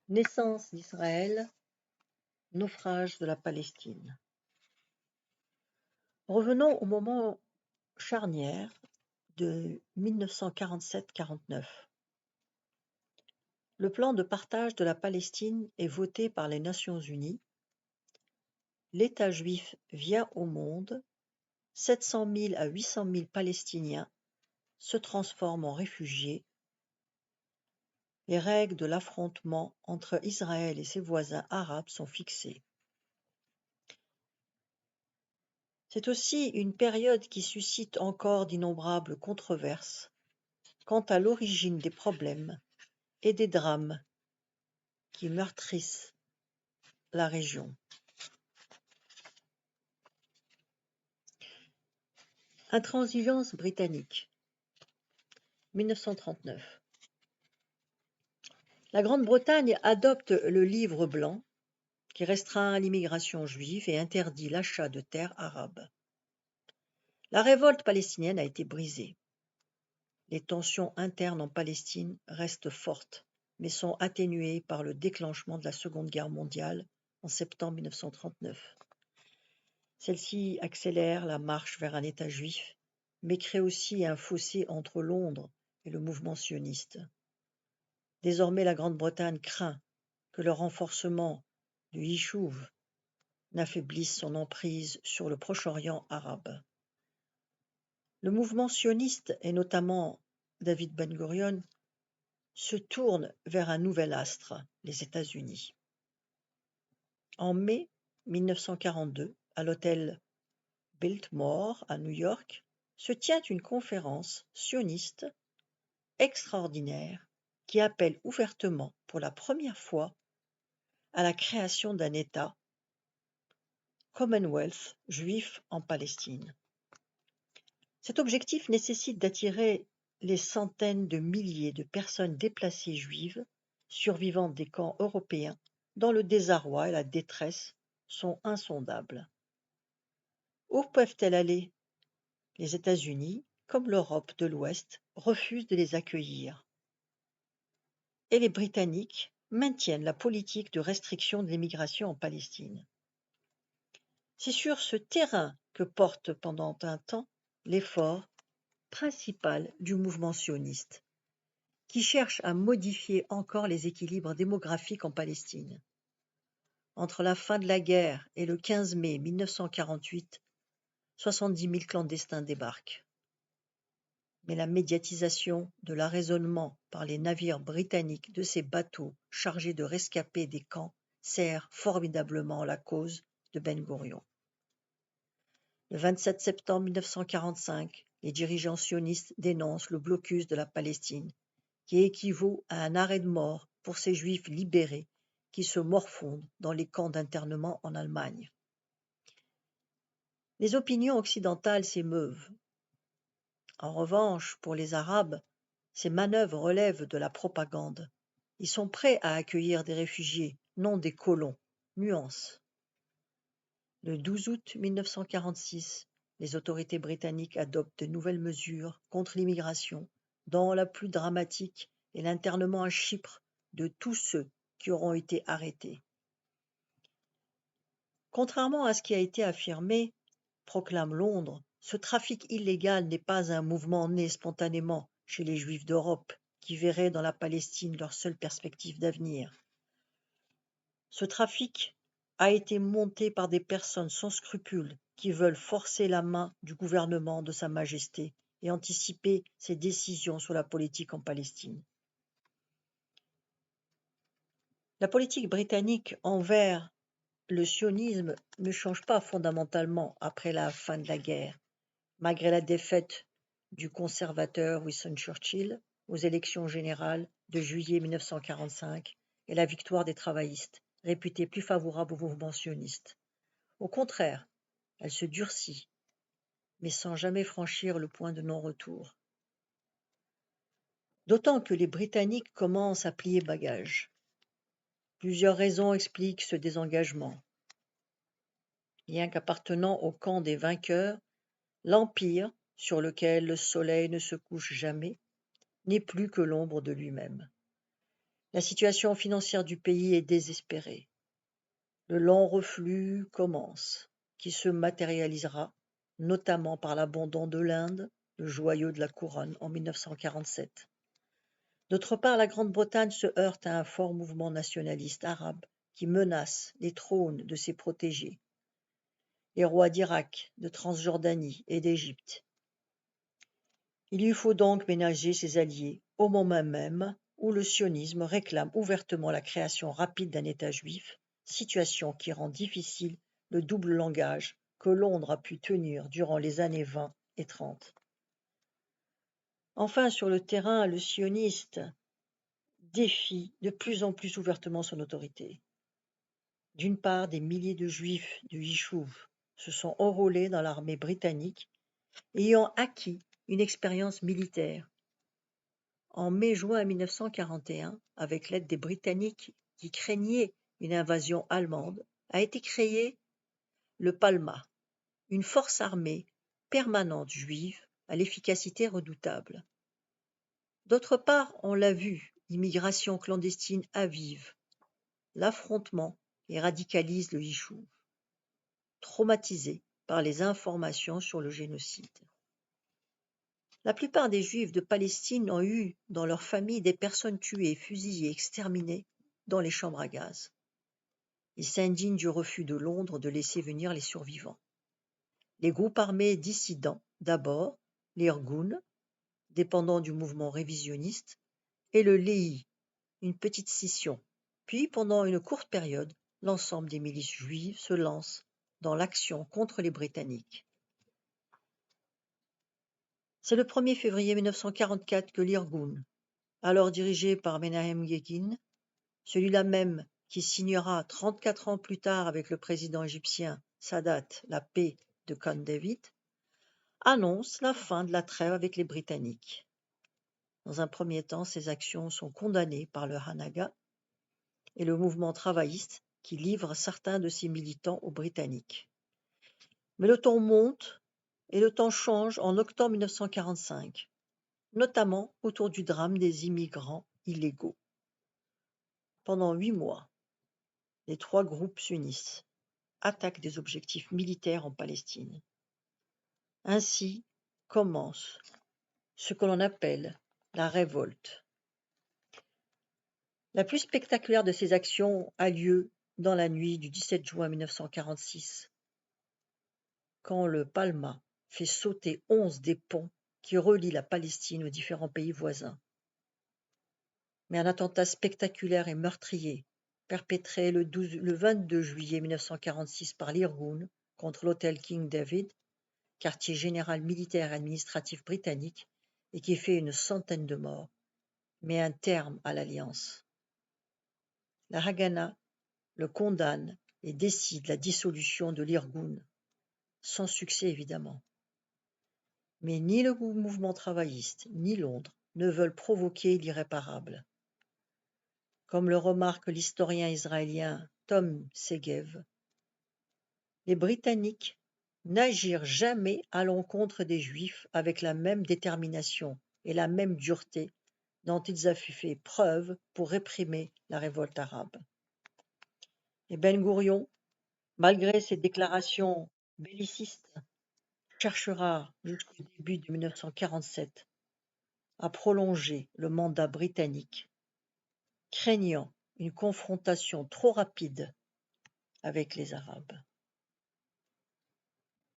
Naissance d'Israël, naufrage de la Palestine. Revenons au moment charnière de 1947-49. Le plan de partage de la Palestine est voté par les Nations unies. L'État juif vient au monde. 700 000 à 800 000 Palestiniens se transforment en réfugiés. Les règles de l'affrontement entre Israël et ses voisins arabes sont fixées. C'est aussi une période qui suscite encore d'innombrables controverses quant à l'origine des problèmes et des drames qui meurtrissent la région. Intransigeance britannique. 1939. La Grande-Bretagne adopte le Livre blanc qui restreint l'immigration juive et interdit l'achat de terres arabes. La révolte palestinienne a été brisée. Les tensions internes en Palestine restent fortes, mais sont atténuées par le déclenchement de la Seconde Guerre mondiale en septembre 1939. Celle-ci accélère la marche vers un État juif, mais crée aussi un fossé entre Londres et le mouvement sioniste. Désormais, la Grande-Bretagne craint que le renforcement du Yishuv n'affaiblisse son emprise sur le Proche-Orient arabe. Le mouvement sioniste, et notamment David Ben-Gurion, se tourne vers un nouvel astre, les États-Unis. En mai 1942, à l'hôtel Biltmore à New York, se tient une conférence sioniste extraordinaire qui appelle ouvertement pour la première fois à la création d'un État Commonwealth juif en Palestine. Cet objectif nécessite d'attirer les centaines de milliers de personnes déplacées juives survivantes des camps européens dont le désarroi et la détresse sont insondables. Où peuvent-elles aller? Les États-Unis, comme l'Europe de l'Ouest, refusent de les accueillir. Et les Britanniques maintiennent la politique de restriction de l'immigration en Palestine. C'est sur ce terrain que porte pendant un temps l'effort principal du mouvement sioniste, qui cherche à modifier encore les équilibres démographiques en Palestine. Entre la fin de la guerre et le 15 mai 1948, 70 000 clandestins débarquent. Mais la médiatisation de l'arraisonnement par les navires britanniques de ces bateaux chargés de rescapés des camps sert formidablement la cause de Ben-Gurion. Le 27 septembre 1945, les dirigeants sionistes dénoncent le blocus de la Palestine, qui équivaut à un arrêt de mort pour ces juifs libérés qui se morfondent dans les camps d'internement en Allemagne. Les opinions occidentales s'émeuvent. En revanche, pour les Arabes, ces manœuvres relèvent de la propagande. Ils sont prêts à accueillir des réfugiés, non des colons. Nuance. Le 12 août 1946, les autorités britanniques adoptent de nouvelles mesures contre l'immigration, dont la plus dramatique est l'internement à Chypre de tous ceux qui auront été arrêtés. Contrairement à ce qui a été affirmé, proclame Londres, ce trafic illégal n'est pas un mouvement né spontanément chez les Juifs d'Europe qui verraient dans la Palestine leur seule perspective d'avenir. Ce trafic a été monté par des personnes sans scrupules qui veulent forcer la main du gouvernement de Sa Majesté et anticiper ses décisions sur la politique en Palestine. La politique britannique envers le sionisme ne change pas fondamentalement après la fin de la guerre, malgré la défaite du conservateur Winston Churchill aux élections générales de juillet 1945 et la victoire des travaillistes, réputés plus favorables au mouvement sioniste. Au contraire, elle se durcit, mais sans jamais franchir le point de non-retour. D'autant que les Britanniques commencent à plier bagages. Plusieurs raisons expliquent ce désengagement. Bien qu'appartenant au camp des vainqueurs, l'Empire, sur lequel le soleil ne se couche jamais, n'est plus que l'ombre de lui-même. La situation financière du pays est désespérée. Le lent reflux commence, qui se matérialisera notamment par l'abandon de l'Inde, le joyau de la couronne, en 1947. D'autre part, la Grande-Bretagne se heurte à un fort mouvement nationaliste arabe qui menace les trônes de ses protégés, les rois d'Irak, de Transjordanie et d'Égypte. Il lui faut donc ménager ses alliés au moment même où le sionisme réclame ouvertement la création rapide d'un État juif, situation qui rend difficile le double langage que Londres a pu tenir durant les années 20 et 30. Enfin, sur le terrain, le sioniste défie de plus en plus ouvertement son autorité. D'une part, des milliers de juifs de Yishuv se sont enrôlés dans l'armée britannique, ayant acquis une expérience militaire. En mai-juin 1941, avec l'aide des Britanniques qui craignaient une invasion allemande, a été créé le Palma, une force armée permanente juive à l'efficacité redoutable. D'autre part, on l'a vu, l'immigration clandestine avive l'affrontement et radicalise le Yishuv, traumatisé par les informations sur le génocide. La plupart des Juifs de Palestine ont eu dans leur famille des personnes tuées, fusillées, exterminées dans les chambres à gaz. Ils s'indignent du refus de Londres de laisser venir les survivants. Les groupes armés dissidents, d'abord l'Irgun, dépendant du mouvement révisionniste, et le Lehi, une petite scission. Puis, pendant une courte période, l'ensemble des milices juives se lancent dans l'action contre les Britanniques. C'est le 1er février 1944 que l'Irgun, alors dirigé par Menahem Begin, celui-là même qui signera 34 ans plus tard avec le président égyptien Sadat la paix de Camp David, annonce la fin de la trêve avec les Britanniques. Dans un premier temps, ces actions sont condamnées par le Hanaga et le mouvement travailliste qui livre certains de ses militants aux Britanniques. Mais le ton monte et le temps change en octobre 1945, notamment autour du drame des immigrants illégaux. Pendant 8 mois, les 3 groupes s'unissent, attaquent des objectifs militaires en Palestine. Ainsi commence ce que l'on appelle la révolte. La plus spectaculaire de ces actions a lieu dans la nuit du 17 juin 1946, quand le Palma fait sauter 11 des ponts qui relient la Palestine aux différents pays voisins. Mais un attentat spectaculaire et meurtrier, perpétré le 22 juillet 1946 par l'Irgun contre l'hôtel King David, quartier général militaire et administratif britannique, et qui fait une centaine de morts, met un terme à l'alliance. La Haganah le condamne et décide la dissolution de l'Irgun, sans succès évidemment. Mais ni le mouvement travailliste ni Londres ne veulent provoquer l'irréparable. Comme le remarque l'historien israélien Tom Segev, les Britanniques n'agirent jamais à l'encontre des Juifs avec la même détermination et la même dureté dont ils avaient fait preuve pour réprimer la révolte arabe. Et Ben Gourion, malgré ses déclarations bellicistes, cherchera jusqu'au début de 1947 à prolonger le mandat britannique, craignant une confrontation trop rapide avec les Arabes.